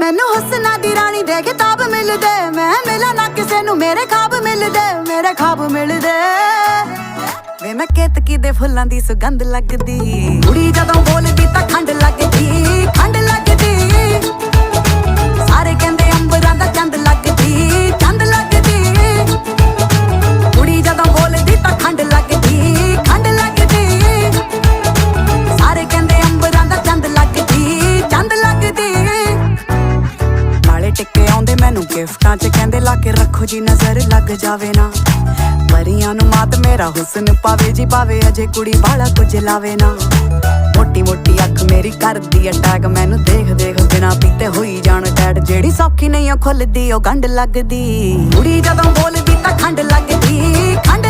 ਮੈਨੂੰ ਹੁਸਨਾ ਦੀ ਰਾਣੀ ਦੇ ਕਿਤਾਬ ਮਿਲਦੇ, ਮੈਂ ਮਿਲਾਂ ਨਾ ਕਿਸੇ ਨੂੰ ਮੇਰੇ ਖਾਬ ਮਿਲਦੇ, ਮੇਰੇ ਖਾਬ ਮਿਲਦੇ। ਵੇ ਮੈਂ ਕੇਤਕੀ ਦੇ ਫੁੱਲਾਂ ਦੀ ਸੁਗੰਧ ਲੱਗਦੀ, ਕੁੜੀ ਜਦੋਂ ਬੋਲਦੀ ਤਾਂ ਖੰਡ ਲੱਗਦੀ, ਖੰਡ ਲੱਗਦੀ। ਸਾਰੇ ਕਹਿੰਦੇ ਅੰਬਰਾਂ ਦਾ ਚੰਦ ਲੱਗਦੀ, ਚੰਦ ਲੱਗਦੀ। ਕੁੜੀ ਜਦੋਂ ਬੋਲਦੀ ਤਾਂ ਖੰਡ ਲੱਗਦੀ, ਖੰਡ ਲੱਗਦੀ। ਸਾਰੇ ਕਹਿੰਦੇ ਅੰਬਰਾਂ ਦਾ ਚੰਦ ਲੱਗਦੀ, ਚੰਦ ਲੱਗਦੀ। ਨਾਲੇ ਟਿੱਕੇ ਆਉਂਦੇ ਮੈਨੂੰ ਗਿਫਟਾਂ 'ਚ, ਕਹਿੰਦੇ ਲਾ ਕੇ ਰੱਖੋ ਜੀ ਨਜ਼ਰ ਲੱਗ ਜਾਵੇ ਨਾ। ਪਰੀਆਂ ਨੂੰ ਮਾਤ ਮੇਰਾ ਹੁਸਨ ਪਾਵੇ ਜੀ ਪਾਵੇ, ਅਜੇ ਕੁੜੀ ਬਾਲਾ ਕੁਝ ਲਾਵੇ ਨਾ। ਮੋਟੀ ਮੋਟੀ ਅੱਖ ਮੇਰੀ ਕਰਦੀ ਅਟੈਕ, ਮੈਨੂੰ ਦੇਖ ਦੇਖ ਬਿਨਾ ਪੀਤੇ ਹੋਈ ਜਾਣ ਟੈਟ। ਜਿਹੜੀ ਸੌਖੀ ਨਹੀਂ ਉਹ ਖੁੱਲਦੀ ਉਹ ਗੰਢ ਲੱਗਦੀ, ਕੁੜੀ ਜਦੋਂ ਬੋਲਦੀ ਤਾਂ ਖੰਡ ਲੱਗਦੀ, ਖੰਡ